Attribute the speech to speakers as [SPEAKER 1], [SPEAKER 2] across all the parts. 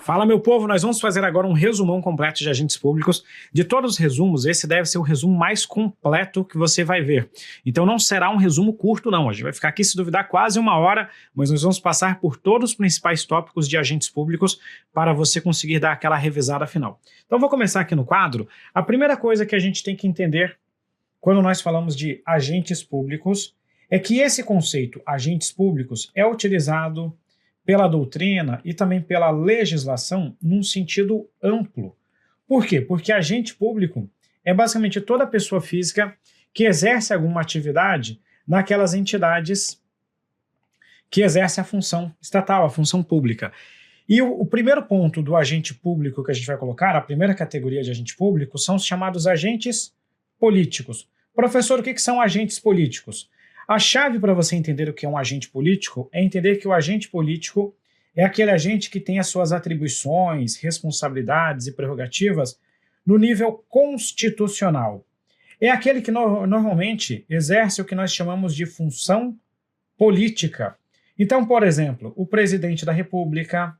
[SPEAKER 1] Fala, meu povo, nós vamos fazer agora um resumão completo de agentes públicos. De todos os resumos, esse deve ser o resumo mais completo que você vai ver. Então não será um resumo curto, não. A gente vai ficar aqui, se duvidar, quase uma hora, mas nós vamos passar por todos os principais tópicos de agentes públicos para você conseguir dar aquela revisada final. Então vou começar aqui no quadro. A primeira coisa que a gente tem que entender quando nós falamos de agentes públicos é que esse conceito, agentes públicos, é utilizado pela doutrina e também pela legislação num sentido amplo. Por quê? Porque agente público é basicamente toda pessoa física que exerce alguma atividade naquelas entidades que exercem a função estatal, a função pública. E o primeiro ponto do agente público que a gente vai colocar, a primeira categoria de agente público, são os chamados agentes políticos. Professor, o que são agentes políticos? A chave para você entender o que é um agente político é entender que o agente político é aquele agente que tem as suas atribuições, responsabilidades e prerrogativas no nível constitucional. É aquele que normalmente exerce o que nós chamamos de função política. Então, por exemplo, o presidente da República,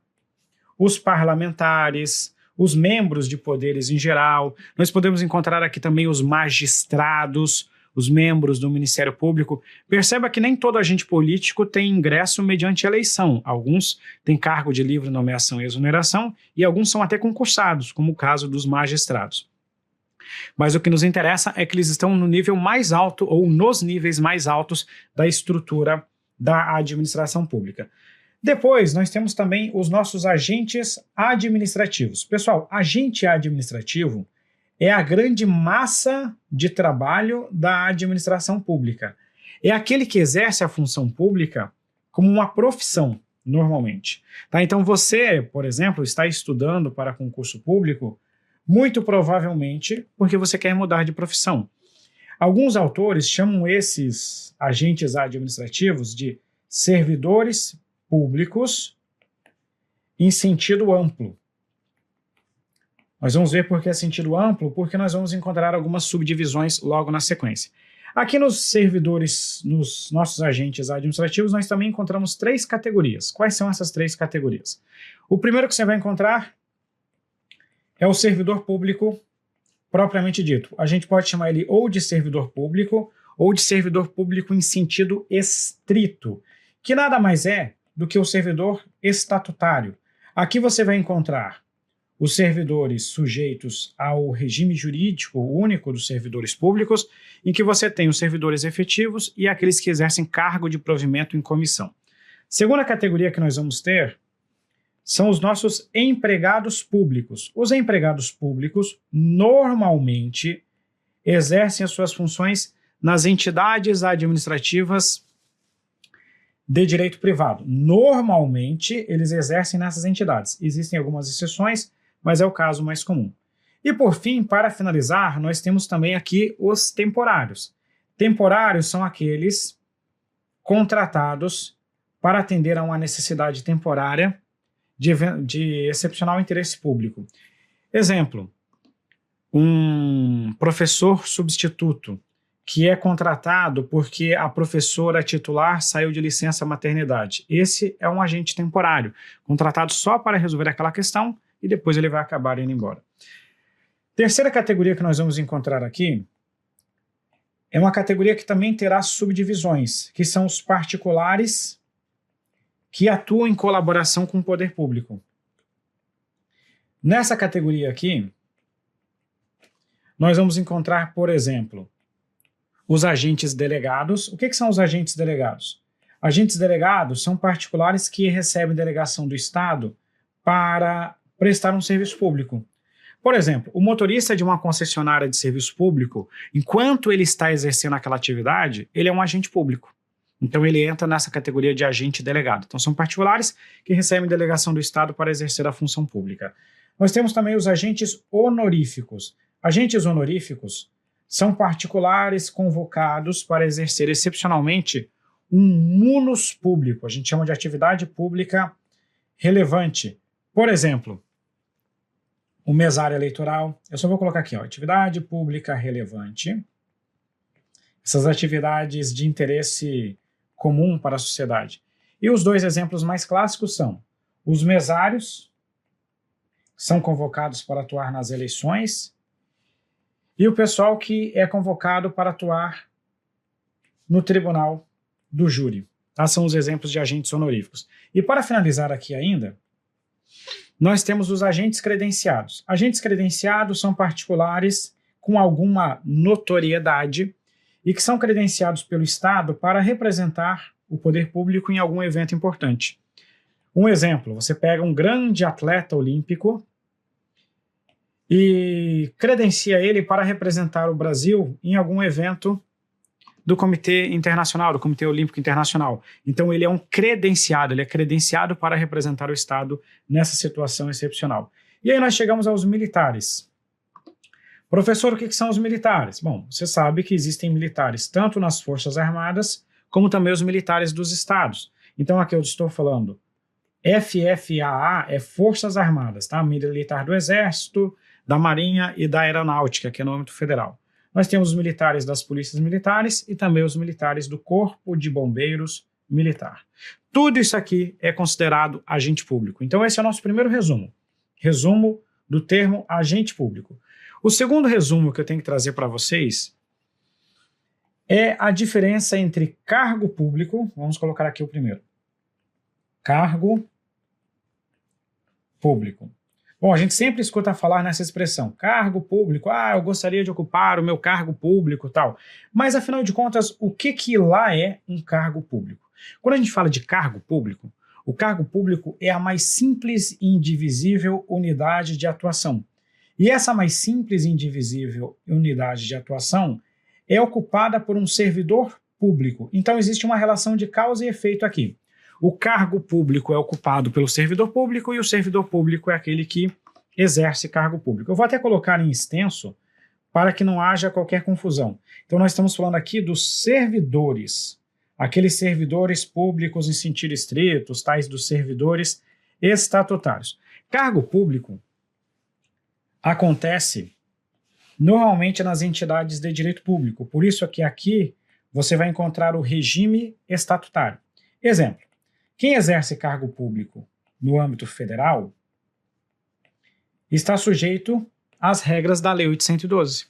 [SPEAKER 1] os parlamentares, os membros de poderes em geral, nós podemos encontrar aqui também os magistrados, os membros do Ministério Público. Perceba que nem todo agente político tem ingresso mediante eleição. Alguns têm cargo de livre nomeação e exoneração e alguns são até concursados, como o caso dos magistrados. Mas o que nos interessa é que eles estão no nível mais alto ou nos níveis mais altos da estrutura da administração pública. Depois, nós temos também os nossos agentes administrativos. Pessoal, agente administrativo é a grande massa de trabalho da administração pública. É aquele que exerce a função pública como uma profissão, normalmente. Tá? Então você, por exemplo, está estudando para concurso público, muito provavelmente porque você quer mudar de profissão. Alguns autores chamam esses agentes administrativos de servidores públicos em sentido amplo. Nós vamos ver por que é sentido amplo, porque nós vamos encontrar algumas subdivisões logo na sequência. Aqui nos servidores, nos nossos agentes administrativos, nós também encontramos 3 categorias. Quais são essas 3 categorias? O primeiro que você vai encontrar é o servidor público propriamente dito. A gente pode chamar ele ou de servidor público ou de servidor público em sentido estrito, que nada mais é do que o servidor estatutário. Aqui você vai encontrar os servidores sujeitos ao regime jurídico único dos servidores públicos, em que você tem os servidores efetivos e aqueles que exercem cargo de provimento em comissão. Segunda categoria que nós vamos ter são os nossos empregados públicos. Os empregados públicos normalmente exercem as suas funções nas entidades administrativas de direito privado. Normalmente, eles exercem nessas entidades. Existem algumas exceções, mas é o caso mais comum. E por fim, para finalizar, nós temos também aqui os temporários. Temporários são aqueles contratados para atender a uma necessidade temporária de excepcional interesse público. Exemplo, um professor substituto que é contratado porque a professora titular saiu de licença maternidade. Esse é um agente temporário, contratado só para resolver aquela questão e depois ele vai acabar indo embora. Terceira categoria que nós vamos encontrar aqui é uma categoria que também terá subdivisões, que são os particulares que atuam em colaboração com o poder público. Nessa categoria aqui, nós vamos encontrar, por exemplo, os agentes delegados. O que são os agentes delegados? Agentes delegados são particulares que recebem delegação do Estado para prestar um serviço público. Por exemplo, o motorista de uma concessionária de serviço público, enquanto ele está exercendo aquela atividade, ele é um agente público. Então ele entra nessa categoria de agente delegado. Então são particulares que recebem delegação do Estado para exercer a função pública. Nós temos também os agentes honoríficos. Agentes honoríficos são particulares convocados para exercer excepcionalmente um munus público. A gente chama de atividade pública relevante. Por exemplo, o mesário eleitoral. Eu só vou colocar aqui, ó, atividade pública relevante. Essas atividades de interesse comum para a sociedade. E os 2 exemplos mais clássicos são os mesários são convocados para atuar nas eleições, e o pessoal que é convocado para atuar no tribunal do júri. Tá? São os exemplos de agentes honoríficos. E para finalizar aqui ainda, nós temos os agentes credenciados. Agentes credenciados são particulares com alguma notoriedade e que são credenciados pelo Estado para representar o poder público em algum evento importante. Um exemplo, você pega um grande atleta olímpico e credencia ele para representar o Brasil em algum evento do Comitê Internacional, do Comitê Olímpico Internacional. Então ele é um credenciado, ele é credenciado para representar o Estado nessa situação excepcional. E aí nós chegamos aos militares. Professor, o que são os militares? Bom, você sabe que existem militares tanto nas Forças Armadas, como também os militares dos estados. Então aqui eu estou falando FFAA é Forças Armadas, tá? Militar do Exército, da Marinha e da Aeronáutica, que é no âmbito federal. Nós temos os militares das polícias militares e também os militares do Corpo de Bombeiros Militar. Tudo isso aqui é considerado agente público. Então esse é o nosso primeiro resumo. Resumo do termo agente público. O segundo resumo que eu tenho que trazer para vocês é a diferença entre cargo público, vamos colocar aqui o primeiro, cargo público. Bom, a gente sempre escuta falar nessa expressão, cargo público, eu gostaria de ocupar o meu cargo público e tal. Mas, afinal de contas, o que lá é um cargo público? Quando a gente fala de cargo público, o cargo público é a mais simples e indivisível unidade de atuação. E essa mais simples e indivisível unidade de atuação é ocupada por um servidor público. Então, existe uma relação de causa e efeito aqui. O cargo público é ocupado pelo servidor público e o servidor público é aquele que exerce cargo público. Eu vou até colocar em extenso para que não haja qualquer confusão. Então nós estamos falando aqui dos servidores, aqueles servidores públicos em sentido estrito, os tais dos servidores estatutários. Cargo público acontece normalmente nas entidades de direito público, por isso que aqui você vai encontrar o regime estatutário. Exemplo. Quem exerce cargo público no âmbito federal está sujeito às regras da Lei 812.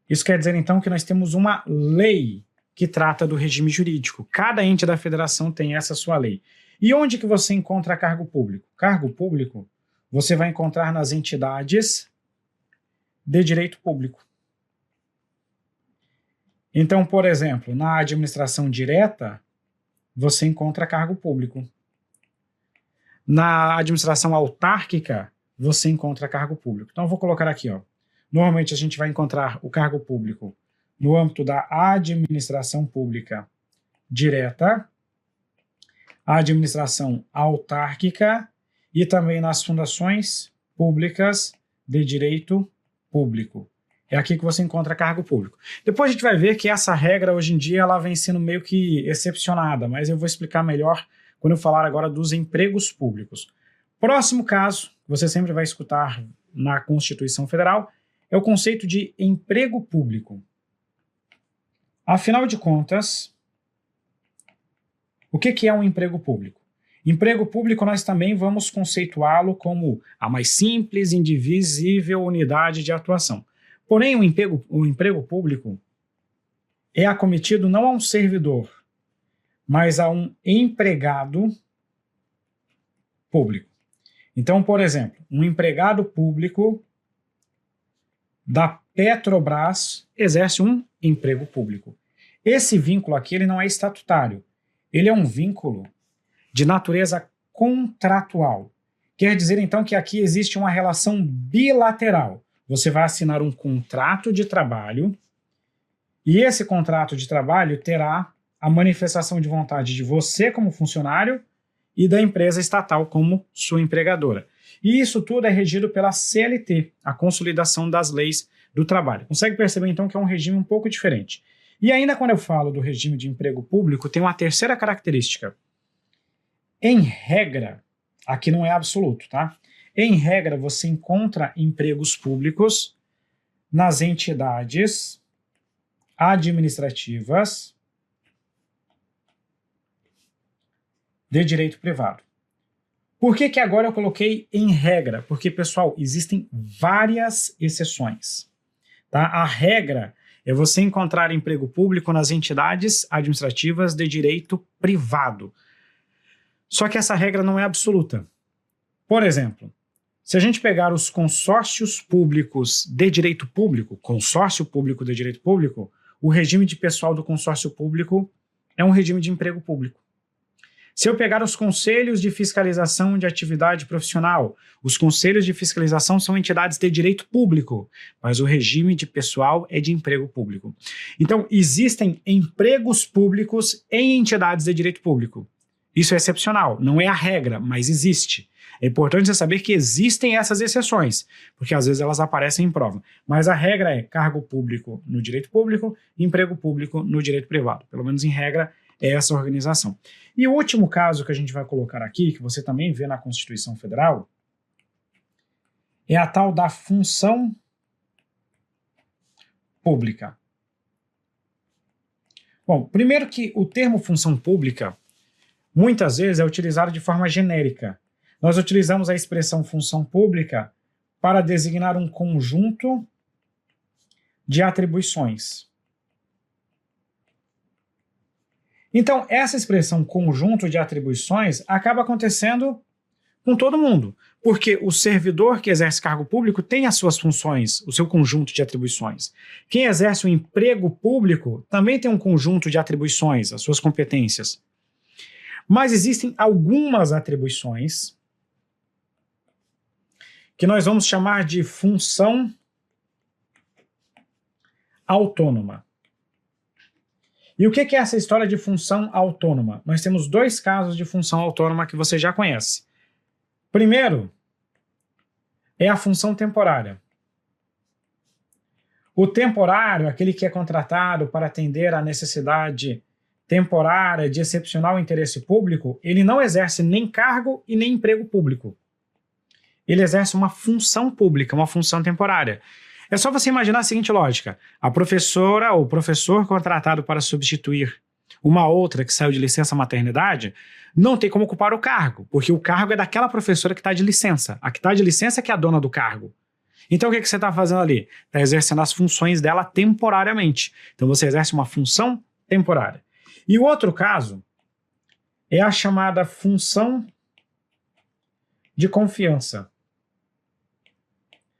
[SPEAKER 1] Isso quer dizer, então, que nós temos uma lei que trata do regime jurídico. Cada ente da federação tem essa sua lei. E onde que você encontra cargo público? Cargo público você vai encontrar nas entidades de direito público. Então, por exemplo, na administração direta, você encontra cargo público. Na administração autárquica, você encontra cargo público. Então, eu vou colocar aqui, ó. Normalmente, a gente vai encontrar o cargo público no âmbito da administração pública direta, a administração autárquica e também nas fundações públicas de direito público. É aqui que você encontra cargo público. Depois a gente vai ver que essa regra, hoje em dia, ela vem sendo meio que excepcionada, mas eu vou explicar melhor quando eu falar agora dos empregos públicos. Próximo caso, que você sempre vai escutar na Constituição Federal, é o conceito de emprego público. Afinal de contas, o que é um emprego público? Emprego público nós também vamos conceituá-lo como a mais simples e indivisível unidade de atuação. Porém, o emprego público é acometido não a um servidor, mas a um empregado público. Então, por exemplo, um empregado público da Petrobras exerce um emprego público. Esse vínculo aqui ele não é estatutário, ele é um vínculo de natureza contratual. Quer dizer, então, que aqui existe uma relação bilateral. Você vai assinar um contrato de trabalho e esse contrato de trabalho terá a manifestação de vontade de você como funcionário e da empresa estatal como sua empregadora. E isso tudo é regido pela CLT, a Consolidação das Leis do Trabalho. Consegue perceber, então, que é um regime um pouco diferente. E ainda quando eu falo do regime de emprego público, tem uma terceira característica. Em regra, aqui não é absoluto, tá? Em regra, você encontra empregos públicos nas entidades administrativas de direito privado. Por que que agora eu coloquei em regra? Porque, pessoal, existem várias exceções. Tá? A regra é você encontrar emprego público nas entidades administrativas de direito privado. Só que essa regra não é absoluta. Por exemplo, se a gente pegar os consórcios públicos de direito público, consórcio público de direito público, o regime de pessoal do consórcio público é um regime de emprego público. Se eu pegar os conselhos de fiscalização de atividade profissional, os conselhos de fiscalização são entidades de direito público, mas o regime de pessoal é de emprego público. Então, existem empregos públicos em entidades de direito público. Isso é excepcional, não é a regra, mas existe. É importante você saber que existem essas exceções, porque às vezes elas aparecem em prova. Mas a regra é cargo público no direito público, emprego público no direito privado. Pelo menos em regra é essa organização. E o último caso que a gente vai colocar aqui, que você também vê na Constituição Federal, é a tal da função pública. Bom, primeiro que o termo função pública muitas vezes é utilizado de forma genérica. Nós utilizamos a expressão função pública para designar um conjunto de atribuições. Então, essa expressão conjunto de atribuições acaba acontecendo com todo mundo, porque o servidor que exerce cargo público tem as suas funções, o seu conjunto de atribuições. Quem exerce o emprego público também tem um conjunto de atribuições, as suas competências. Mas existem algumas atribuições que nós vamos chamar de função autônoma. E o que é essa história de função autônoma? Nós temos dois casos de função autônoma que você já conhece. Primeiro, é a função temporária. O temporário, aquele que é contratado para atender à necessidade temporária de excepcional interesse público, ele não exerce nem cargo e nem emprego público. Ele exerce uma função pública, uma função temporária. É só você imaginar a seguinte lógica: a professora ou o professor contratado para substituir uma outra que saiu de licença maternidade não tem como ocupar o cargo, porque o cargo é daquela professora que está de licença. A que está de licença é que é a dona do cargo. Então o que você está fazendo ali? Está exercendo as funções dela temporariamente. Então você exerce uma função temporária. E o outro caso é a chamada função de confiança.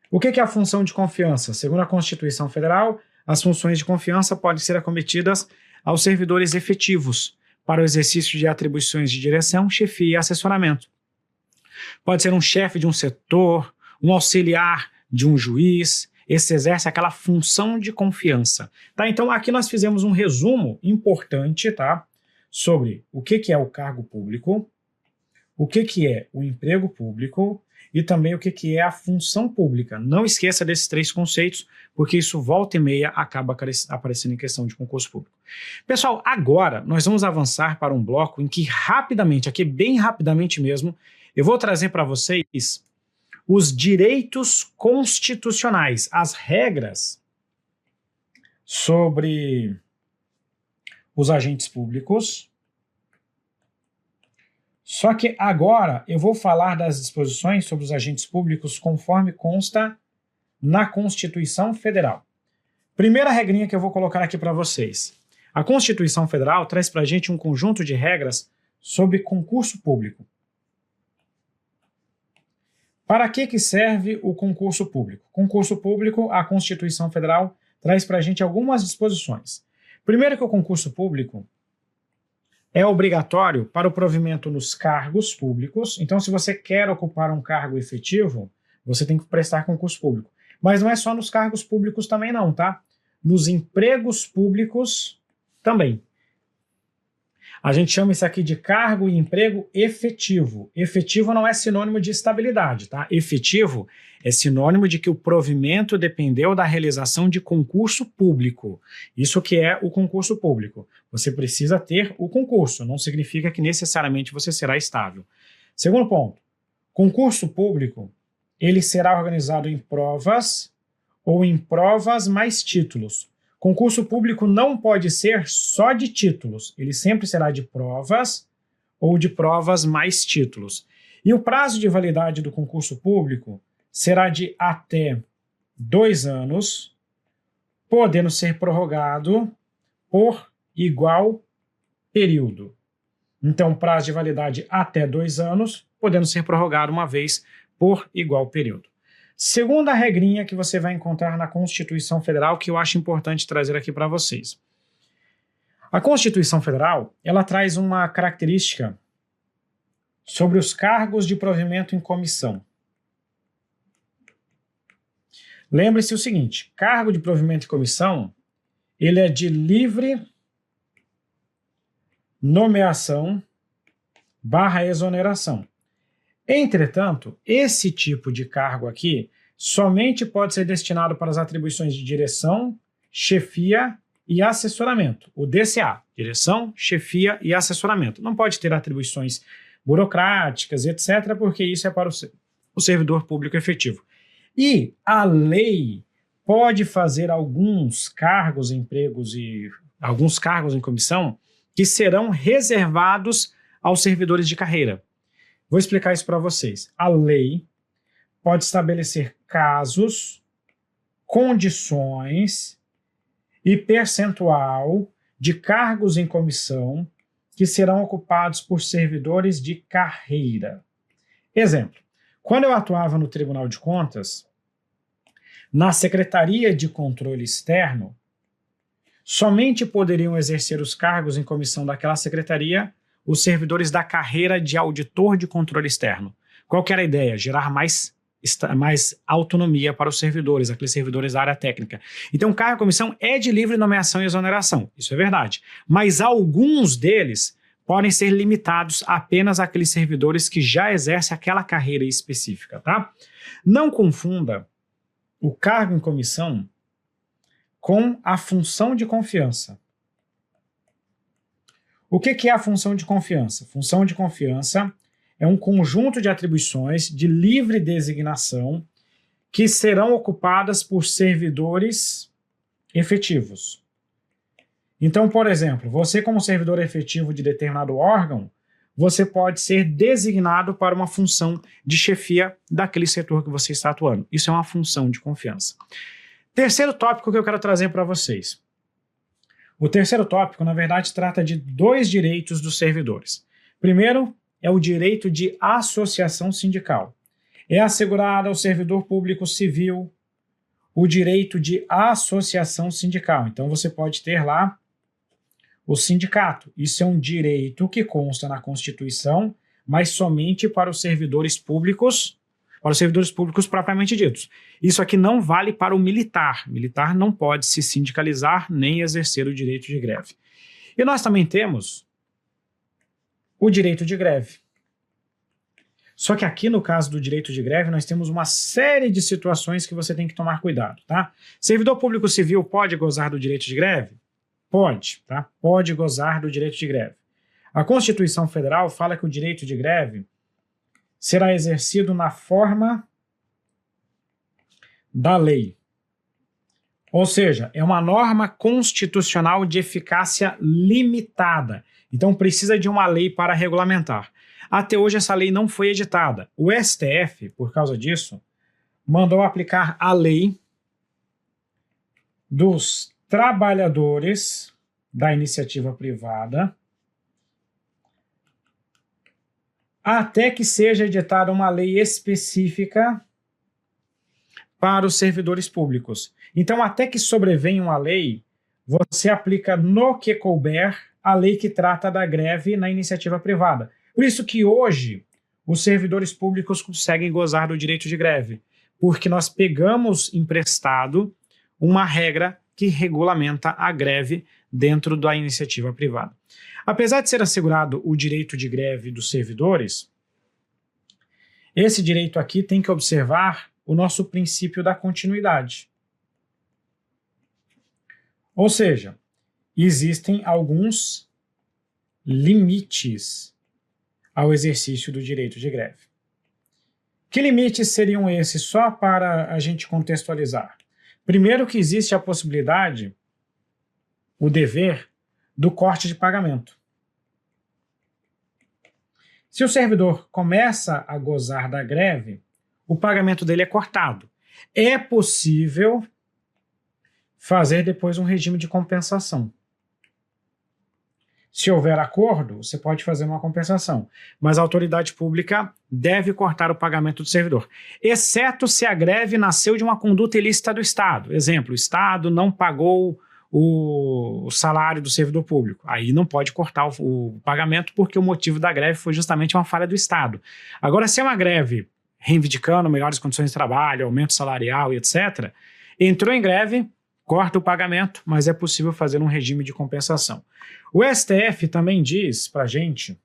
[SPEAKER 1] O que é a função de confiança? Segundo a Constituição Federal, as funções de confiança podem ser acometidas aos servidores efetivos para o exercício de atribuições de direção, chefia e assessoramento. Pode ser um chefe de um setor, um auxiliar de um juiz. Esse exerce aquela função de confiança. Tá? Então, aqui nós fizemos um resumo importante, tá, sobre o que é o cargo público, o que é o emprego público e também o que é a função pública. Não esqueça desses três conceitos, porque isso volta e meia acaba aparecendo em questão de concurso público. Pessoal, agora nós vamos avançar para um bloco em que rapidamente, aqui bem rapidamente mesmo, eu vou trazer para vocês os direitos constitucionais, as regras sobre os agentes públicos. Só que agora eu vou falar das disposições sobre os agentes públicos conforme consta na Constituição Federal. Primeira regrinha que eu vou colocar aqui para vocês. A Constituição Federal traz para a gente um conjunto de regras sobre concurso público. Para que serve o concurso público? Concurso público, a Constituição Federal traz para a gente algumas disposições. Primeiro que o concurso público é obrigatório para o provimento nos cargos públicos. Então, se você quer ocupar um cargo efetivo, você tem que prestar concurso público. Mas não é só nos cargos públicos também não, tá? Nos empregos públicos também. A gente chama isso aqui de cargo e emprego efetivo. Efetivo não é sinônimo de estabilidade, tá? Efetivo é sinônimo de que o provimento dependeu da realização de concurso público. Isso que é o concurso público. Você precisa ter o concurso, não significa que necessariamente você será estável. Segundo ponto, concurso público, ele será organizado em provas ou em provas mais títulos. Concurso público não pode ser só de títulos, ele sempre será de provas ou de provas mais títulos. E o prazo de validade do concurso público será de até 2 anos, podendo ser prorrogado por igual período. Então, prazo de validade até 2 anos, podendo ser prorrogado uma vez por igual período. Segunda regrinha que você vai encontrar na Constituição Federal, que eu acho importante trazer aqui para vocês. A Constituição Federal, ela traz uma característica sobre os cargos de provimento em comissão. Lembre-se o seguinte, cargo de provimento em comissão, ele é de livre nomeação / exoneração. Entretanto, esse tipo de cargo aqui somente pode ser destinado para as atribuições de direção, chefia e assessoramento. O DCA, direção, chefia e assessoramento. Não pode ter atribuições burocráticas, etc., porque isso é para o servidor público efetivo. E a lei pode fazer alguns cargos, empregos e alguns cargos em comissão que serão reservados aos servidores de carreira. Vou explicar isso para vocês. A lei pode estabelecer casos, condições e percentual de cargos em comissão que serão ocupados por servidores de carreira. Exemplo, quando eu atuava no Tribunal de Contas, na Secretaria de Controle Externo, somente poderiam exercer os cargos em comissão daquela secretaria os servidores da carreira de auditor de controle externo. Qual que era a ideia? Gerar mais autonomia para os servidores, aqueles servidores da área técnica. Então, o cargo de comissão é de livre nomeação e exoneração, isso é verdade. Mas alguns deles podem ser limitados apenas àqueles servidores que já exercem aquela carreira específica, tá? Não confunda o cargo em comissão com a função de confiança. O que é a função de confiança? Função de confiança é um conjunto de atribuições de livre designação que serão ocupadas por servidores efetivos. Então, por exemplo, você como servidor efetivo de determinado órgão, você pode ser designado para uma função de chefia daquele setor que você está atuando. Isso é uma função de confiança. Terceiro tópico que eu quero trazer para vocês. O terceiro tópico, na verdade, trata de 2 direitos dos servidores. Primeiro, é o direito de associação sindical. É assegurado ao servidor público civil o direito de associação sindical. Então, você pode ter lá o sindicato. Isso é um direito que consta na Constituição, mas somente para os servidores públicos propriamente ditos. Isso aqui não vale para o militar. O militar não pode se sindicalizar nem exercer o direito de greve. E nós também temos o direito de greve. Só que aqui no caso do direito de greve nós temos uma série de situações que você tem que tomar cuidado, tá? Servidor público civil pode gozar do direito de greve? Pode, tá? Pode gozar do direito de greve. A Constituição Federal fala que o direito de greve será exercido na forma da lei. Ou seja, é uma norma constitucional de eficácia limitada. Então precisa de uma lei para regulamentar. Até hoje essa lei não foi editada. O STF, por causa disso, mandou aplicar a lei dos trabalhadores da iniciativa privada até que seja editada uma lei específica para os servidores públicos. Então, até que sobrevenha uma lei, você aplica no que couber a lei que trata da greve na iniciativa privada. Por isso que hoje os servidores públicos conseguem gozar do direito de greve, porque nós pegamos emprestado uma regra que regulamenta a greve dentro da iniciativa privada. Apesar de ser assegurado o direito de greve dos servidores, esse direito aqui tem que observar o nosso princípio da continuidade. Ou seja, existem alguns limites ao exercício do direito de greve. Que limites seriam esses, só para a gente contextualizar? Primeiro que existe a possibilidade, o dever, do corte de pagamento. Se o servidor começa a gozar da greve, o pagamento dele é cortado. É possível fazer depois um regime de compensação. Se houver acordo, você pode fazer uma compensação, mas a autoridade pública deve cortar o pagamento do servidor, exceto se a greve nasceu de uma conduta ilícita do Estado. Exemplo, o Estado não pagou o salário do servidor público. Aí não pode cortar o pagamento porque o motivo da greve foi justamente uma falha do Estado. Agora, se é uma greve reivindicando melhores condições de trabalho, aumento salarial e etc., entrou em greve, corta o pagamento, mas é possível fazer um regime de compensação. O STF também diz pra gente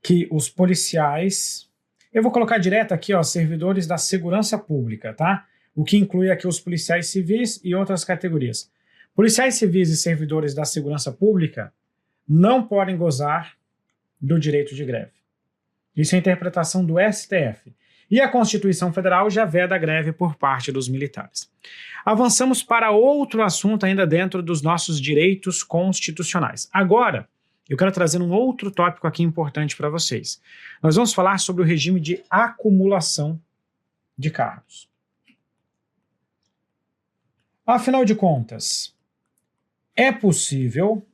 [SPEAKER 1] que os policiais, eu vou colocar direto aqui, ó, servidores da segurança pública, tá? O que inclui aqui os policiais civis e outras categorias. Policiais civis e servidores da segurança pública não podem gozar do direito de greve. Isso é a interpretação do STF. E a Constituição Federal já veda a greve por parte dos militares. Avançamos para outro assunto ainda dentro dos nossos direitos constitucionais. Agora, eu quero trazer um outro tópico aqui importante para vocês. Nós vamos falar sobre o regime de acumulação de cargos. Afinal de contas, é possível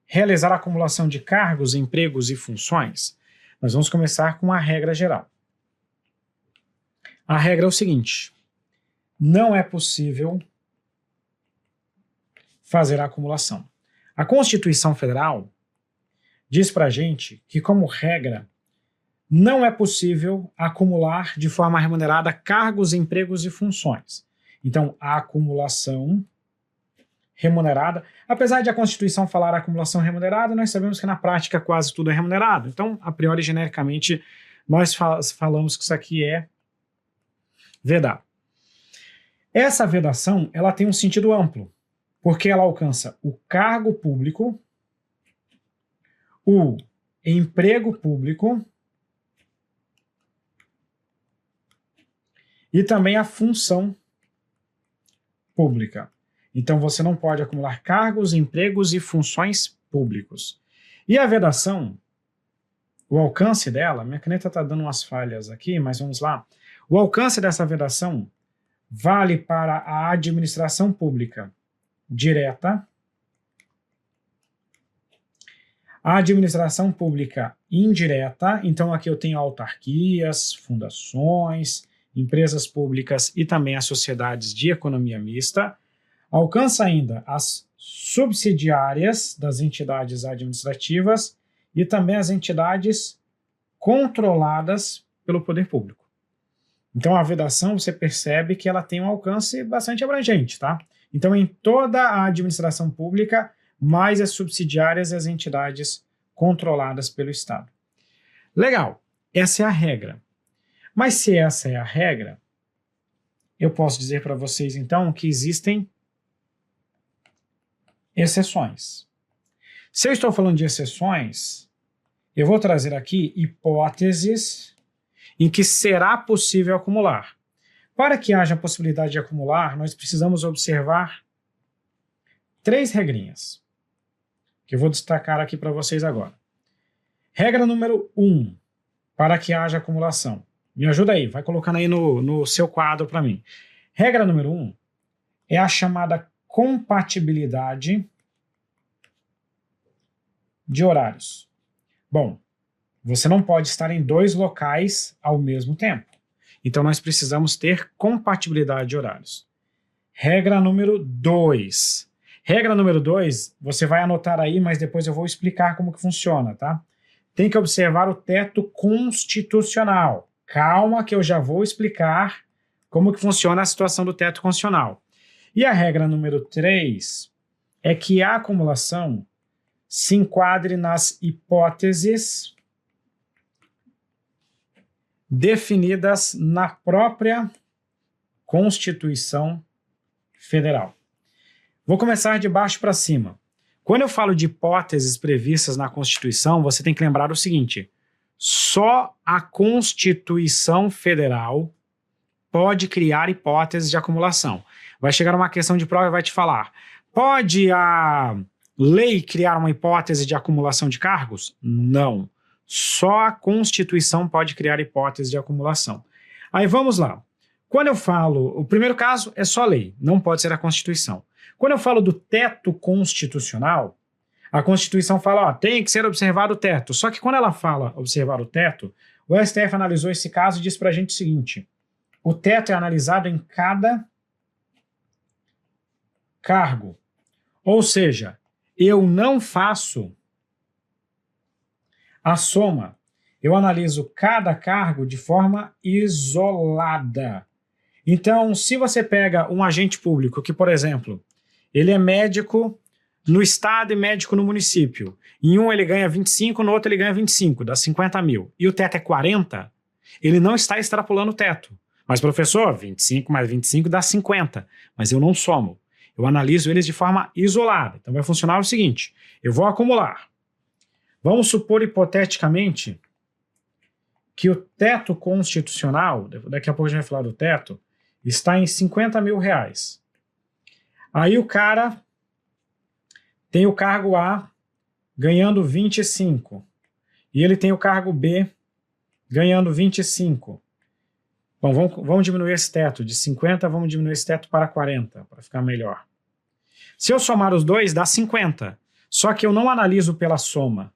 [SPEAKER 1] realizar a acumulação de cargos, empregos e funções? Nós vamos começar com a regra geral. A regra é o seguinte: não é possível fazer a acumulação. A Constituição Federal diz pra gente que, como regra, não é possível acumular de forma remunerada cargos, empregos e funções. Então, a acumulação remunerada, apesar de a Constituição falar acumulação remunerada, nós sabemos que na prática quase tudo é remunerado. Então, a priori, genericamente, nós falamos que isso aqui é vedado. Essa vedação, ela tem um sentido amplo, porque ela alcança o cargo público, o emprego público e também a função pública. Então você não pode acumular cargos, empregos e funções públicos. E a vedação, o alcance dela, minha caneta está dando umas falhas aqui, mas vamos lá. O alcance dessa vedação vale para a administração pública direta, a administração pública indireta, então aqui eu tenho autarquias, fundações, empresas públicas e também as sociedades de economia mista. Alcança ainda as subsidiárias das entidades administrativas e também as entidades controladas pelo poder público. Então a vedação, você percebe que ela tem um alcance bastante abrangente, tá? Então em toda a administração pública, mais as subsidiárias e as entidades controladas pelo Estado. Legal, essa é a regra. Mas se essa é a regra, eu posso dizer para vocês então que existem exceções. Se eu estou falando de exceções, eu vou trazer aqui hipóteses em que será possível acumular. Para que haja a possibilidade de acumular, nós precisamos observar 3 regrinhas, que eu vou destacar aqui para vocês agora. Regra número 1, para que haja acumulação. Me ajuda aí, vai colocando aí no seu quadro para mim. Regra número 1 é a chamada compatibilidade de horários. Bom, você não pode estar em 2 locais ao mesmo tempo. Então nós precisamos ter compatibilidade de horários. Regra número 2. Regra número 2, você vai anotar aí, mas depois eu vou explicar como que funciona, tá? Tem que observar o teto constitucional. Calma que eu já vou explicar como que funciona a situação do teto constitucional. E a regra número 3 é que a acumulação se enquadre nas hipóteses definidas na própria Constituição Federal. Vou começar de baixo para cima. Quando eu falo de hipóteses previstas na Constituição, você tem que lembrar o seguinte: só a Constituição Federal pode criar hipóteses de acumulação. Vai chegar uma questão de prova e vai te falar: pode a lei criar uma hipótese de acumulação de cargos? Não. Só a Constituição pode criar hipótese de acumulação. Aí vamos lá. Quando eu falo, o primeiro caso é só lei, não pode ser a Constituição. Quando eu falo do teto constitucional, a Constituição fala, ó, tem que ser observado o teto. Só que quando ela fala observar o teto, o STF analisou esse caso e disse pra gente o seguinte: o teto é analisado em cada cargo. Ou seja, eu não faço a soma. Eu analiso cada cargo de forma isolada. Então, se você pega um agente público que, por exemplo, ele é médico no estado e médico no município, em um ele ganha 25, no outro ele ganha 25, dá 50 mil, e o teto é 40, ele não está extrapolando o teto. Mas, professor, 25 mais 25 dá 50, mas eu não somo. Eu analiso eles de forma isolada. Então vai funcionar o seguinte: eu vou acumular. Vamos supor hipoteticamente que o teto constitucional, daqui a pouco a gente vai falar do teto, está em 50 mil reais. Aí o cara tem o cargo A ganhando 25 e ele tem o cargo B ganhando 25. Bom, vamos diminuir esse teto de 50, vamos diminuir esse teto para 40, para ficar melhor. Se eu somar os dois, dá 50. Só que eu não analiso pela soma.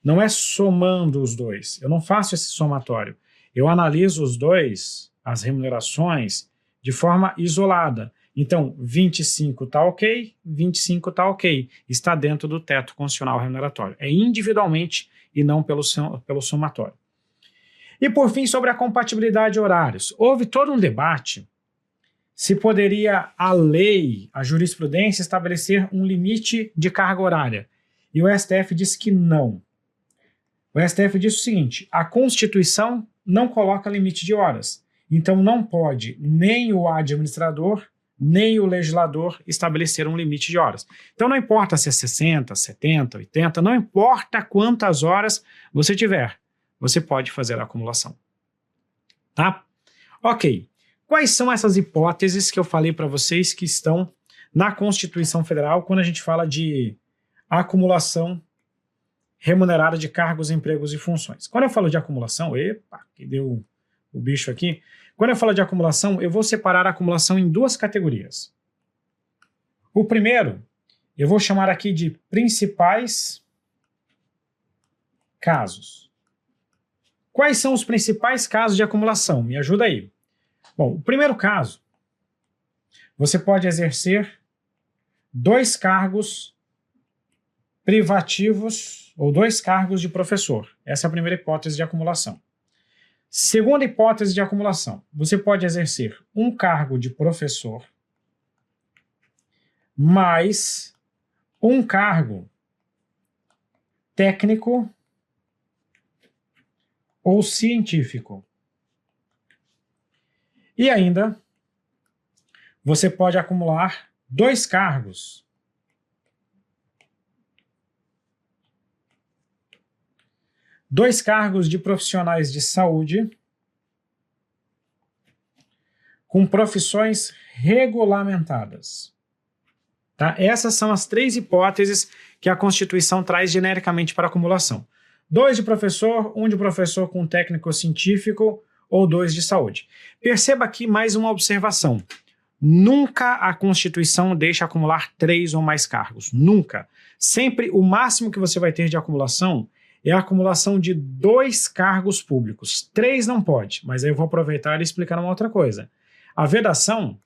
[SPEAKER 1] Não é somando os dois. Eu não faço esse somatório. Eu analiso os dois, as remunerações, de forma isolada. Então, 25 está ok, 25 está ok. Está dentro do teto constitucional remuneratório. É individualmente e não pelo somatório. E, por fim, sobre a compatibilidade de horários. Houve todo um debate se poderia a lei, a jurisprudência, estabelecer um limite de carga horária. E o STF disse que não. O STF disse o seguinte: a Constituição não coloca limite de horas. Então não pode nem o administrador, nem o legislador estabelecer um limite de horas. Então não importa se é 60, 70, 80, não importa quantas horas você tiver, você pode fazer a acumulação. Tá? Ok. Quais são essas hipóteses que eu falei para vocês que estão na Constituição Federal quando a gente fala de acumulação remunerada de cargos, empregos e funções? Quando eu falo de acumulação, epa, que deu o bicho aqui. Quando eu falo de acumulação, eu vou separar a acumulação em duas categorias. O primeiro, eu vou chamar aqui de principais casos. Quais são os principais casos de acumulação? Me ajuda aí. Bom, o primeiro caso, você pode exercer 2 cargos privativos ou 2 cargos de professor. Essa é a primeira hipótese de acumulação. Segunda hipótese de acumulação, você pode exercer um cargo de professor mais um cargo técnico ou científico. E ainda, você pode acumular 2 cargos. 2 cargos de profissionais de saúde com profissões regulamentadas. Tá? Essas são as 3 hipóteses que a Constituição traz genericamente para acumulação. 2 de professor, 1 de professor com técnico científico ou 2 de saúde. Perceba aqui mais uma observação. Nunca a Constituição deixa acumular 3 ou mais cargos. Nunca. Sempre o máximo que você vai ter de acumulação é a acumulação de 2 cargos públicos. 3 não pode, mas aí eu vou aproveitar e explicar uma outra coisa. A vedação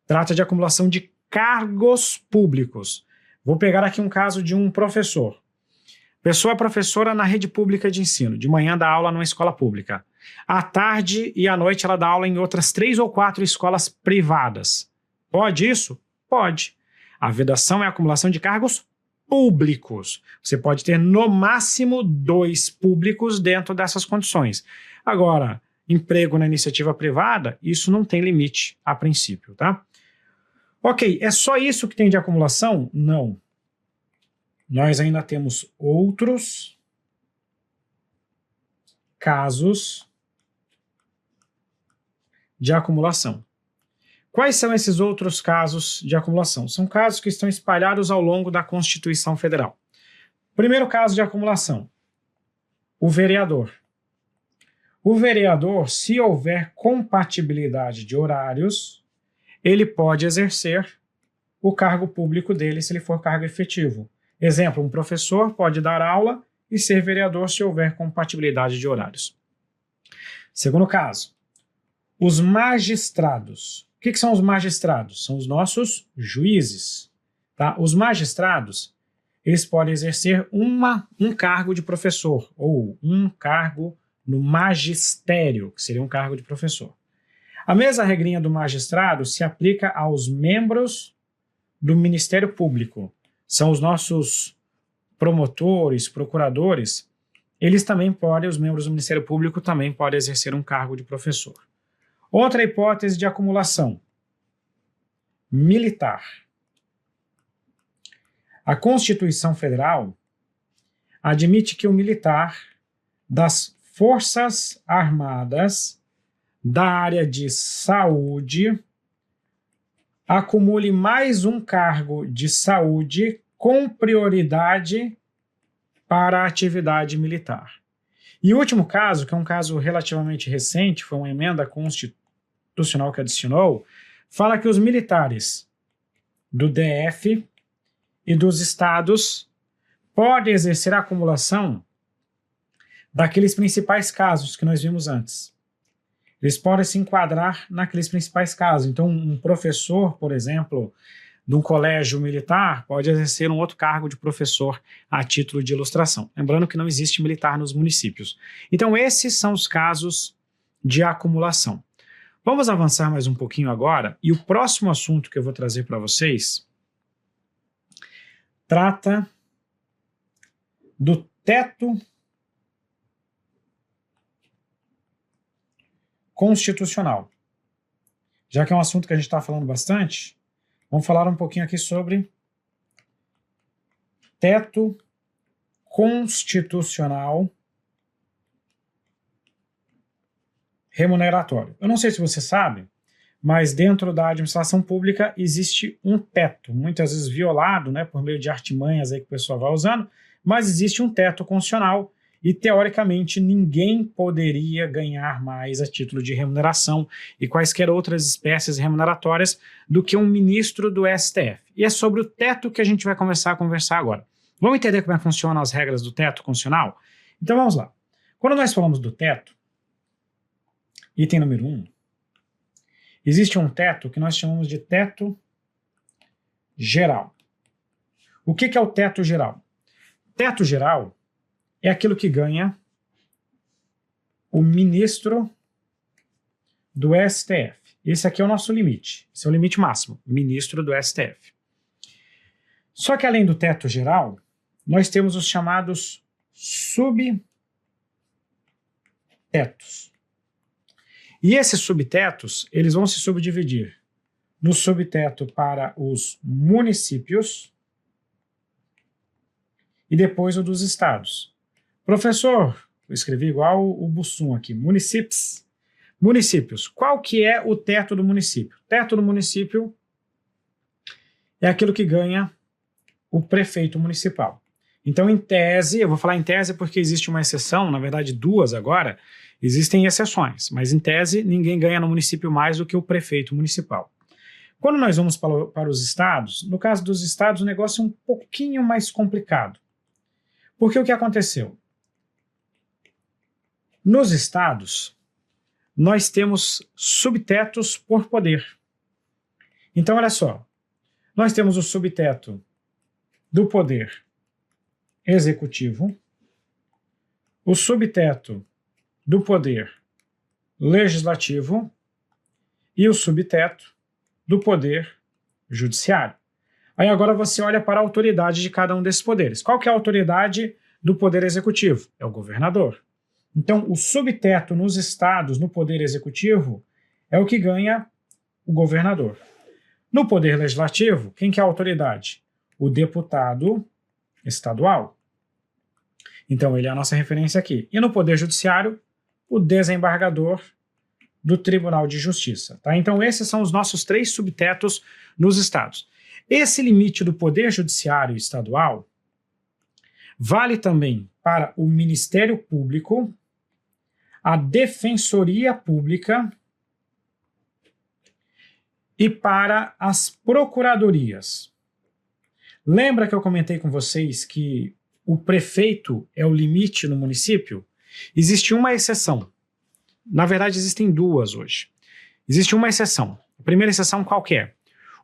[SPEAKER 1] trata de acumulação de cargos públicos. Vou pegar aqui um caso de um professor. Pessoa é professora na rede pública de ensino. De manhã dá aula numa escola pública. À tarde e à noite ela dá aula em outras 3 ou 4 escolas privadas. Pode isso? Pode. A vedação é a acumulação de cargos públicos. Você pode ter no máximo 2 públicos dentro dessas condições. Agora, emprego na iniciativa privada, isso não tem limite a princípio, tá? Ok, é só isso que tem de acumulação? Não. Nós ainda temos outros casos de acumulação. Quais são esses outros casos de acumulação? São casos que estão espalhados ao longo da Constituição Federal. Primeiro caso de acumulação. o vereador. O vereador, se houver compatibilidade de horários, ele pode exercer o cargo público dele se ele for cargo efetivo. Exemplo, um professor pode dar aula e ser vereador se houver compatibilidade de horários. Segundo caso, os magistrados. O que são os magistrados? São os nossos juízes. Tá? Os magistrados, eles podem exercer um cargo de professor ou um cargo no magistério, que seria um cargo de professor. A mesma regrinha do magistrado se aplica aos membros do Ministério Público. São os nossos promotores, procuradores, eles também podem, os membros do Ministério Público também podem exercer um cargo de professor. Outra hipótese de acumulação. Militar. A Constituição Federal admite que o militar das Forças Armadas da área de saúde acumule mais um cargo de saúde com prioridade para a atividade militar. E o último caso, que é um caso relativamente recente, foi uma emenda constitucional que adicionou, fala que os militares do DF e dos estados podem exercer a acumulação daqueles principais casos que nós vimos antes. Eles podem se enquadrar naqueles principais casos. Então, um professor, por exemplo, de um colégio militar, pode exercer um outro cargo de professor a título de ilustração. Lembrando que não existe militar nos municípios. Então, esses são os casos de acumulação. Vamos avançar mais um pouquinho agora, e o próximo assunto que eu vou trazer para vocês trata do teto constitucional. Já que é um assunto que a gente está falando bastante, vamos falar um pouquinho aqui sobre teto constitucional remuneratório. Eu não sei se você sabe, mas dentro da administração pública existe um teto, muitas vezes violado, né, por meio de artimanhas aí que o pessoal vai usando, mas existe um teto constitucional e, teoricamente, ninguém poderia ganhar mais a título de remuneração e quaisquer outras espécies remuneratórias do que um ministro do STF. E é sobre o teto que a gente vai começar a conversar agora. Vamos entender como é que funcionam as regras do teto constitucional? Então vamos lá. Quando nós falamos do teto, item número 1, existe um teto que nós chamamos de teto geral. O que é o teto geral? Teto geral é aquilo que ganha o ministro do STF. Esse aqui é o nosso limite. Esse é o limite máximo, ministro do STF. Só que além do teto geral, nós temos os chamados subtetos. E esses subtetos, eles vão se subdividir no subteto para os municípios e depois o dos estados. Professor, eu escrevi igual o Bussum aqui, municípios. Municípios, qual que é o teto do município? O teto do município é aquilo que ganha o prefeito municipal. Então, em tese, eu vou falar em tese porque existe uma exceção, na verdade duas agora, existem exceções, mas em tese ninguém ganha no município mais do que o prefeito municipal. Quando nós vamos para os estados, no caso dos estados o negócio é um pouquinho mais complicado. Porque o que aconteceu? Nos estados, nós temos subtetos por poder. Então, olha só, nós temos o subteto do poder executivo, o subteto do poder legislativo e o subteto do poder judiciário. Aí agora você olha para a autoridade de cada um desses poderes. Qual que é a autoridade do poder executivo? É o governador. Então, o subteto nos estados, no poder executivo, é o que ganha o governador. No poder legislativo, quem que é a autoridade? O deputado estadual. Então, ele é a nossa referência aqui. E no poder judiciário, o desembargador do Tribunal de Justiça. Tá? Então, esses são os nossos 3 subtetos nos estados. Esse limite do poder judiciário estadual Vale também para o Ministério Público, a Defensoria Pública e para as procuradorias. Lembra que eu comentei com vocês que o prefeito é o limite no município? Existe uma exceção. Na verdade, existem duas hoje. Existe uma exceção. A primeira exceção qual que é?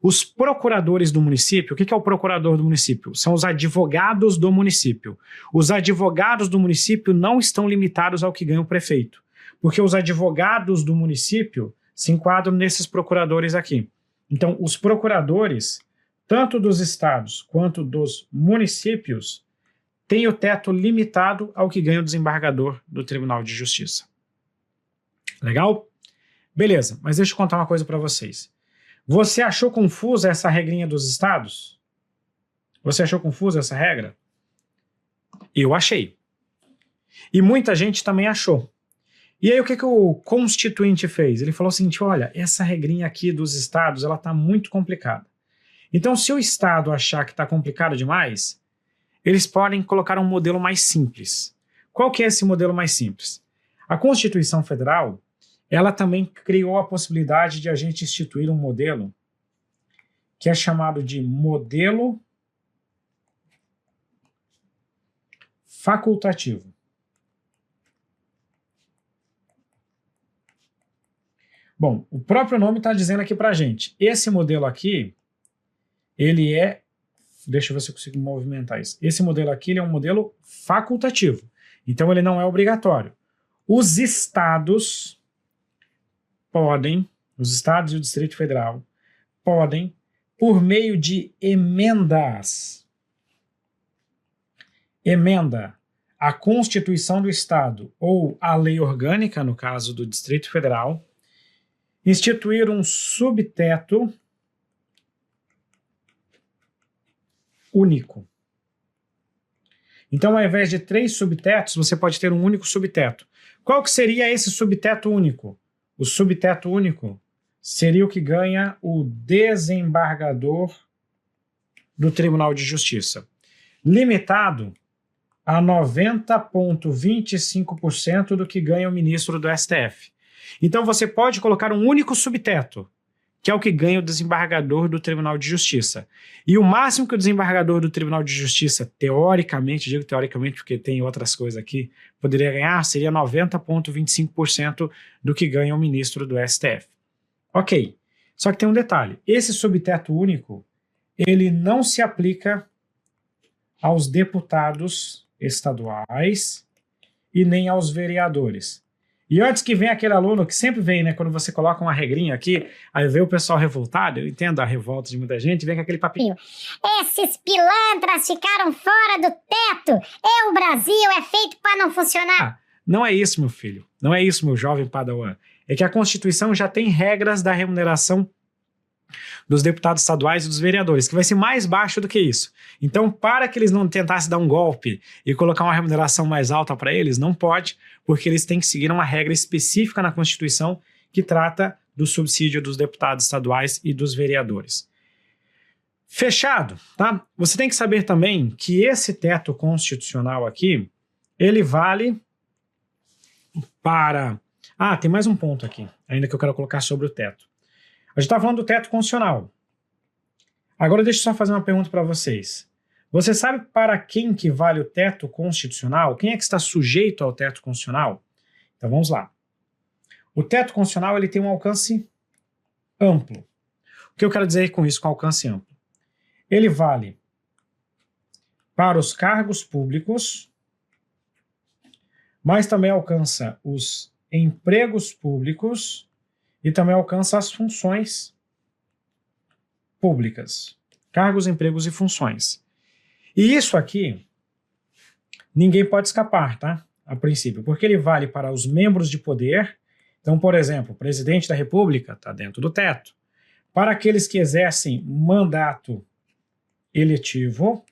[SPEAKER 1] Os procuradores do município. O que é o procurador do município? São os advogados do município. Os advogados do município não estão limitados ao que ganha o prefeito, porque os advogados do município se enquadram nesses procuradores aqui. Então, os procuradores, tanto dos estados quanto dos municípios, têm o teto limitado ao que ganha o desembargador do Tribunal de Justiça. Legal? Beleza, mas deixa eu contar uma coisa para vocês. Você achou confusa essa regrinha dos estados? Você achou confusa essa regra? Eu achei. E muita gente também achou. E aí o que o Constituinte fez? Ele falou o seguinte, olha, essa regrinha aqui dos estados, ela está muito complicada. Então, se o estado achar que está complicado demais, eles podem colocar um modelo mais simples. Qual que é esse modelo mais simples? A Constituição Federal, ela também criou a possibilidade de a gente instituir um modelo que é chamado de modelo facultativo. Bom, o próprio nome está dizendo aqui para a gente. Esse modelo aqui, ele é... Deixa eu ver se eu consigo movimentar isso. Esse modelo aqui ele é um modelo facultativo. Então, ele não é obrigatório. Os estados podem, os estados e o Distrito Federal, podem, por meio de emendas, emenda a Constituição do Estado ou a lei orgânica, no caso do Distrito Federal, instituir um subteto único. Então, ao invés de 3 subtetos, você pode ter um único subteto. Qual que seria esse subteto único? O subteto único seria o que ganha o desembargador do Tribunal de Justiça, limitado a 90,25% do que ganha o ministro do STF. Então você pode colocar um único subteto, que é o que ganha o desembargador do Tribunal de Justiça. E o máximo que o desembargador do Tribunal de Justiça, teoricamente, digo teoricamente porque tem outras coisas aqui, poderia ganhar, seria 90,25% do que ganha o ministro do STF. Ok, só que tem um detalhe, esse subteto único, ele não se aplica aos deputados estaduais e nem aos vereadores. E antes que venha aquele aluno que sempre vem, né, quando você coloca uma regrinha aqui, aí vê o pessoal revoltado, eu entendo a revolta de muita gente, vem com aquele papinho.
[SPEAKER 2] Esses pilantras ficaram fora do teto, o Brasil é feito para não funcionar.
[SPEAKER 1] Não é isso, meu filho, não é isso, meu jovem padawan. É que a Constituição já tem regras da remuneração dos deputados estaduais e dos vereadores, que vai ser mais baixo do que isso. Então, para que eles não tentassem dar um golpe e colocar uma remuneração mais alta para eles, não pode, porque eles têm que seguir uma regra específica na Constituição que trata do subsídio dos deputados estaduais e dos vereadores. Fechado, tá? Você tem que saber também que esse teto constitucional aqui, ele vale para... tem mais um ponto aqui, ainda que eu quero colocar sobre o teto. A gente está falando do teto constitucional. Agora deixa eu só fazer uma pergunta para vocês. Você sabe para quem que vale o teto constitucional? Quem é que está sujeito ao teto constitucional? Então vamos lá. O teto constitucional ele tem um alcance amplo. O que eu quero dizer com isso, com alcance amplo? Ele vale para os cargos públicos, mas também alcança os empregos públicos e também alcança as funções públicas, cargos, empregos e funções. E isso aqui, ninguém pode escapar, tá? A princípio, porque ele vale para os membros de poder. Então, por exemplo, o presidente da República está dentro do teto. Para aqueles que exercem mandato eletivo,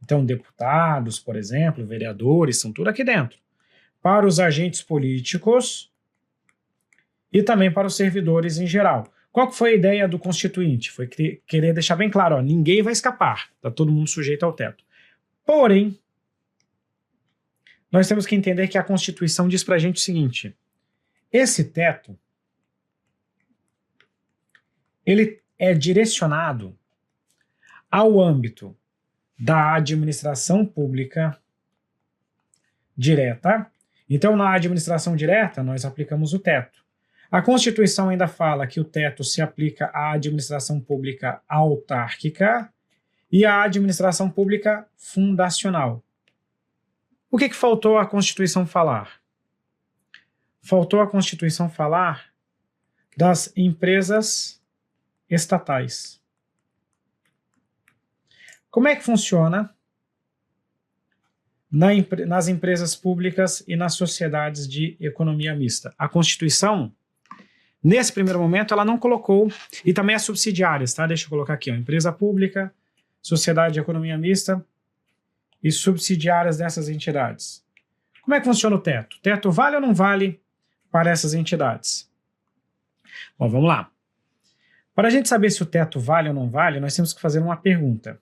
[SPEAKER 1] então deputados, por exemplo, vereadores, são tudo aqui dentro. Para os agentes políticos e também para os servidores em geral. Qual que foi a ideia do Constituinte? Foi querer deixar bem claro, ninguém vai escapar, está todo mundo sujeito ao teto. Porém, nós temos que entender que a Constituição diz para a gente o seguinte: esse teto, ele é direcionado ao âmbito da administração pública direta. Então, na administração direta, nós aplicamos o teto. A Constituição ainda fala que o teto se aplica à administração pública autárquica e à administração pública fundacional. O que faltou a Constituição falar? Faltou a Constituição falar das empresas estatais. Como é que funciona nas empresas públicas e nas sociedades de economia mista? A Constituição, nesse primeiro momento, ela não colocou, e também as subsidiárias, tá? Deixa eu colocar aqui, ó, empresa pública, sociedade de economia mista e subsidiárias dessas entidades. Como é que funciona o teto? O teto vale ou não vale para essas entidades? Bom, vamos lá. Para a gente saber se o teto vale ou não vale, nós temos que fazer uma pergunta.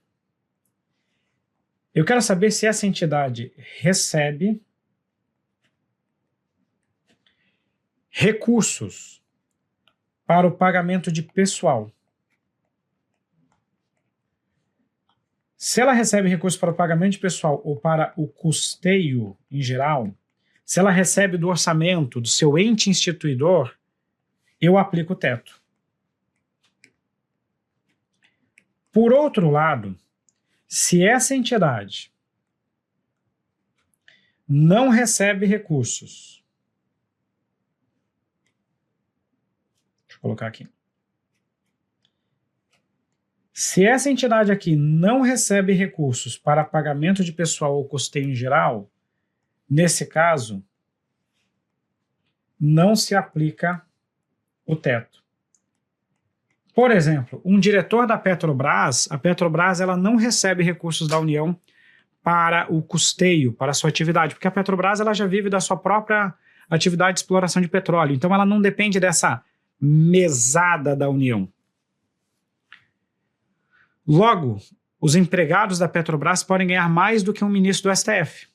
[SPEAKER 1] Eu quero saber se essa entidade recebe recursos para o pagamento de pessoal. Se ela recebe recursos para o pagamento de pessoal ou para o custeio em geral, se ela recebe do orçamento do seu ente instituidor, eu aplico o teto. Por outro lado, se essa entidade não recebe recursos, deixa eu colocar aqui. Se essa entidade aqui não recebe recursos para pagamento de pessoal ou custeio em geral, nesse caso, não se aplica o teto. Por exemplo, um diretor da Petrobras, a Petrobras ela não recebe recursos da União para o custeio, para a sua atividade, porque a Petrobras ela já vive da sua própria atividade de exploração de petróleo, então ela não depende dessa mesada da União. Logo, os empregados da Petrobras podem ganhar mais do que um ministro do STF.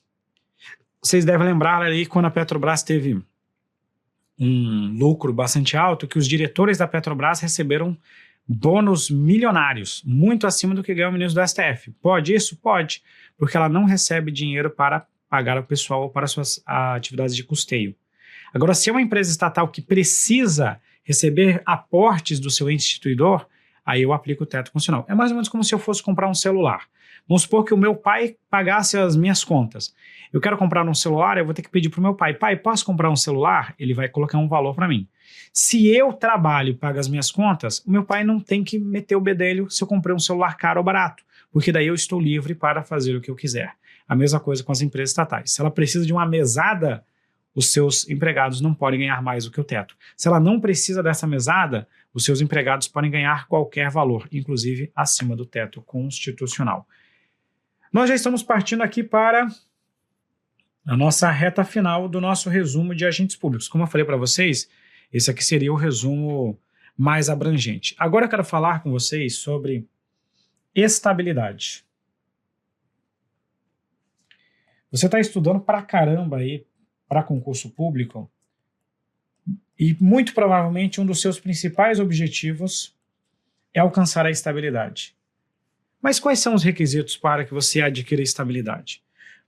[SPEAKER 1] Vocês devem lembrar aí quando a Petrobras teve um lucro bastante alto, que os diretores da Petrobras receberam bônus milionários, muito acima do que ganha o ministro do STF. Pode isso? Pode, porque ela não recebe dinheiro para pagar o pessoal ou para suas atividades de custeio. Agora, se é uma empresa estatal que precisa receber aportes do seu ente instituidor, aí eu aplico o teto constitucional. É mais ou menos como se eu fosse comprar um celular. Vamos supor que o meu pai pagasse as minhas contas. Eu quero comprar um celular, eu vou ter que pedir para o meu pai: pai, posso comprar um celular? Ele vai colocar um valor para mim. Se eu trabalho e pago as minhas contas, o meu pai não tem que meter o bedelho se eu comprei um celular caro ou barato, porque daí eu estou livre para fazer o que eu quiser. A mesma coisa com as empresas estatais. Se ela precisa de uma mesada, os seus empregados não podem ganhar mais do que o teto. Se ela não precisa dessa mesada, os seus empregados podem ganhar qualquer valor, inclusive acima do teto constitucional. Nós já estamos partindo aqui para a nossa reta final do nosso resumo de agentes públicos. Como eu falei para vocês, esse aqui seria o resumo mais abrangente. Agora eu quero falar com vocês sobre estabilidade. Você está estudando pra caramba aí para concurso público e muito provavelmente um dos seus principais objetivos é alcançar a estabilidade. Mas quais são os requisitos para que você adquira estabilidade?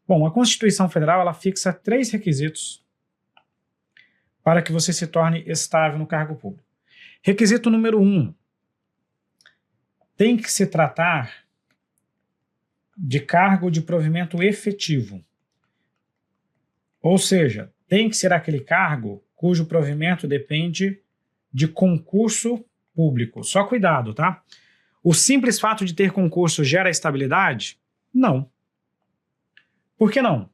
[SPEAKER 1] Bom, a Constituição Federal ela fixa 3 requisitos para que você se torne estável no cargo público. Requisito número 1, tem que se tratar de cargo de provimento efetivo. Ou seja, tem que ser aquele cargo cujo provimento depende de concurso público. Só cuidado, tá? O simples fato de ter concurso gera estabilidade? Não. Por que não?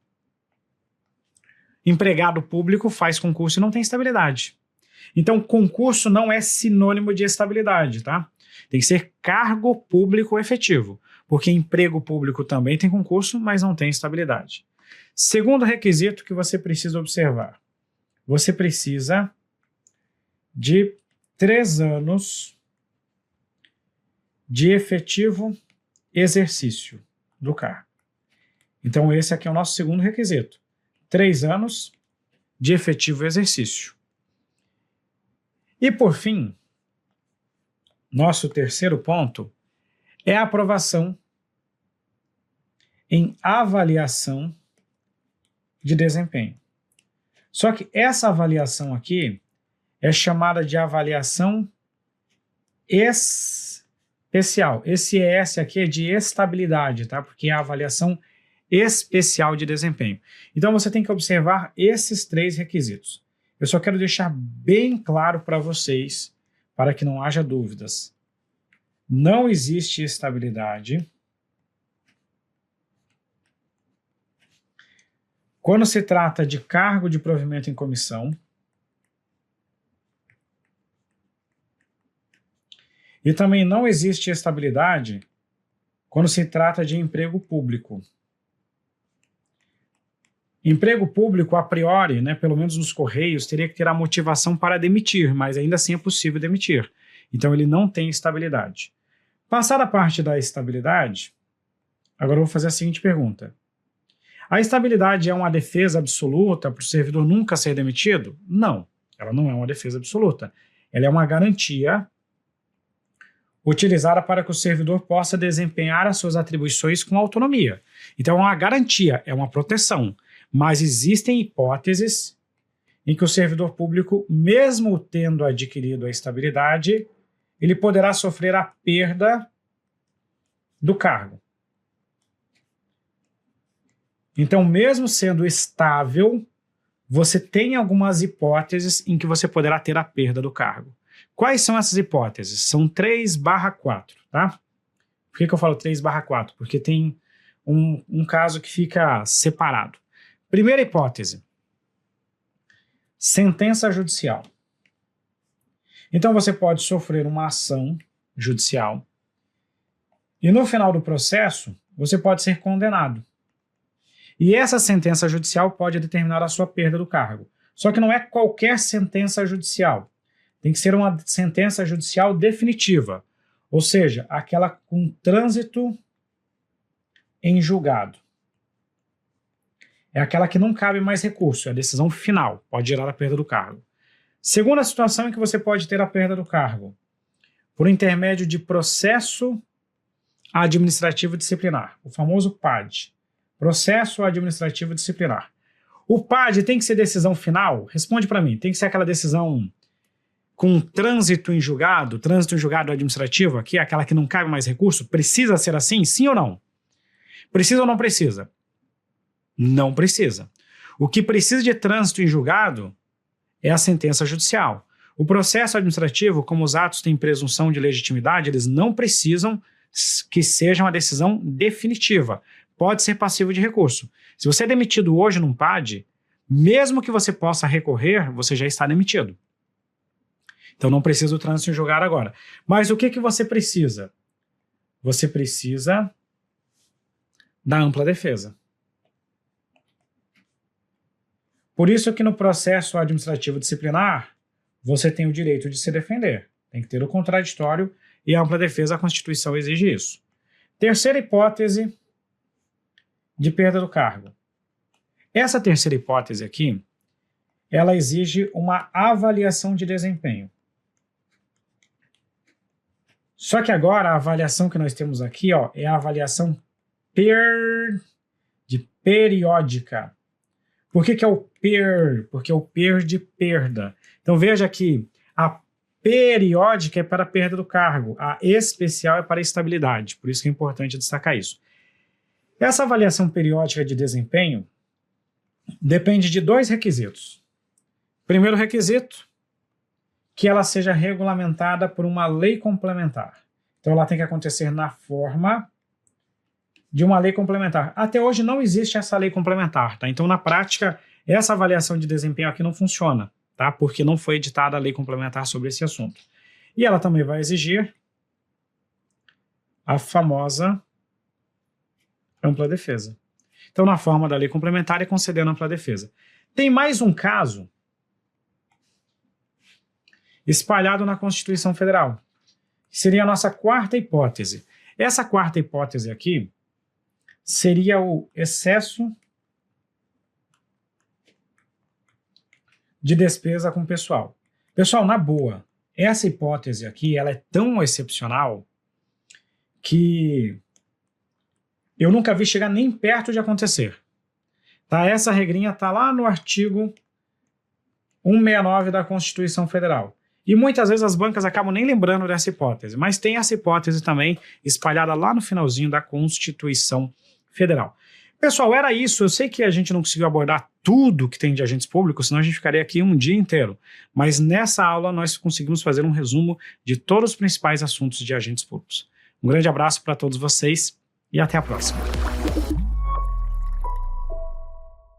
[SPEAKER 1] Empregado público faz concurso e não tem estabilidade. Então, concurso não é sinônimo de estabilidade, tá? Tem que ser cargo público efetivo, porque emprego público também tem concurso, mas não tem estabilidade. Segundo requisito que você precisa observar, você precisa de 3 anos de efetivo exercício do cargo. Então, esse aqui é o nosso segundo requisito. 3 anos de efetivo exercício. E, por fim, nosso terceiro ponto é a aprovação em avaliação de desempenho. Só que essa avaliação aqui é chamada de avaliação especial. Esse ES aqui é de estabilidade, tá? Porque é a avaliação especial de desempenho. Então você tem que observar esses 3 requisitos. Eu só quero deixar bem claro para vocês, para que não haja dúvidas. Não existe estabilidade quando se trata de cargo de provimento em comissão e também não existe estabilidade quando se trata de emprego público. Emprego público, a priori, né, pelo menos nos Correios, teria que ter a motivação para demitir, mas ainda assim é possível demitir. Então ele não tem estabilidade. Passada a parte da estabilidade, agora eu vou fazer a seguinte pergunta. A estabilidade é uma defesa absoluta para o servidor nunca ser demitido? Não, ela não é uma defesa absoluta. Ela é uma garantia utilizada para que o servidor possa desempenhar as suas atribuições com autonomia. Então é uma garantia, é uma proteção. Mas existem hipóteses em que o servidor público, mesmo tendo adquirido a estabilidade, ele poderá sofrer a perda do cargo. Então, mesmo sendo estável, você tem algumas hipóteses em que você poderá ter a perda do cargo. Quais são essas hipóteses? São 3/4, tá? Por que eu falo 3/4? Porque tem um caso que fica separado. Primeira hipótese, sentença judicial. Então você pode sofrer uma ação judicial e no final do processo você pode ser condenado. E essa sentença judicial pode determinar a sua perda do cargo. Só que não é qualquer sentença judicial. Tem que ser uma sentença judicial definitiva, ou seja, aquela com trânsito em julgado. É aquela que não cabe mais recurso, é a decisão final, pode gerar a perda do cargo. Segunda situação em que você pode ter a perda do cargo, por intermédio de processo administrativo disciplinar, o famoso PAD, processo administrativo disciplinar. O PAD tem que ser decisão final? Responde para mim, tem que ser aquela decisão com trânsito em julgado administrativo, aqui, aquela que não cabe mais recurso? Precisa ser assim, sim ou não? Precisa ou não precisa? Não precisa. O que precisa de trânsito em julgado é a sentença judicial. O processo administrativo, como os atos têm presunção de legitimidade, eles não precisam que seja uma decisão definitiva. Pode ser passivo de recurso. Se você é demitido hoje num PAD, mesmo que você possa recorrer, você já está demitido. Então não precisa do trânsito em julgado agora. Mas o que você precisa? Você precisa da ampla defesa. Por isso que no processo administrativo disciplinar, você tem o direito de se defender. Tem que ter o contraditório e a ampla defesa, a Constituição exige isso. Terceira hipótese de perda do cargo. Essa terceira hipótese aqui, ela exige uma avaliação de desempenho. Só que agora a avaliação que nós temos aqui, ó, é a avaliação periódica. Por que é o PER? Porque é o PER de perda. Então veja que a periódica é para a perda do cargo, a especial é para a estabilidade, por isso que é importante destacar isso. Essa avaliação periódica de desempenho depende de 2 requisitos. Primeiro requisito, que ela seja regulamentada por uma lei complementar. Então ela tem que acontecer na forma de uma lei complementar. Até hoje não existe essa lei complementar, tá? Então na prática essa avaliação de desempenho aqui não funciona, tá? Porque não foi editada a lei complementar sobre esse assunto. E ela também vai exigir a famosa ampla defesa. Então na forma da lei complementar é concedendo ampla defesa. Tem mais um caso espalhado na Constituição Federal, que seria a nossa quarta hipótese. Essa quarta hipótese aqui seria o excesso de despesa com pessoal. Pessoal, na boa, essa hipótese aqui ela é tão excepcional que eu nunca vi chegar nem perto de acontecer. Tá? Essa regrinha está lá no artigo 169 da Constituição Federal. E muitas vezes as bancas acabam nem lembrando dessa hipótese, mas tem essa hipótese também espalhada lá no finalzinho da Constituição Federal. Pessoal, era isso. Eu sei que a gente não conseguiu abordar tudo que tem de agentes públicos, senão a gente ficaria aqui um dia inteiro. Mas nessa aula nós conseguimos fazer um resumo de todos os principais assuntos de agentes públicos. Um grande abraço para todos vocês e até a próxima.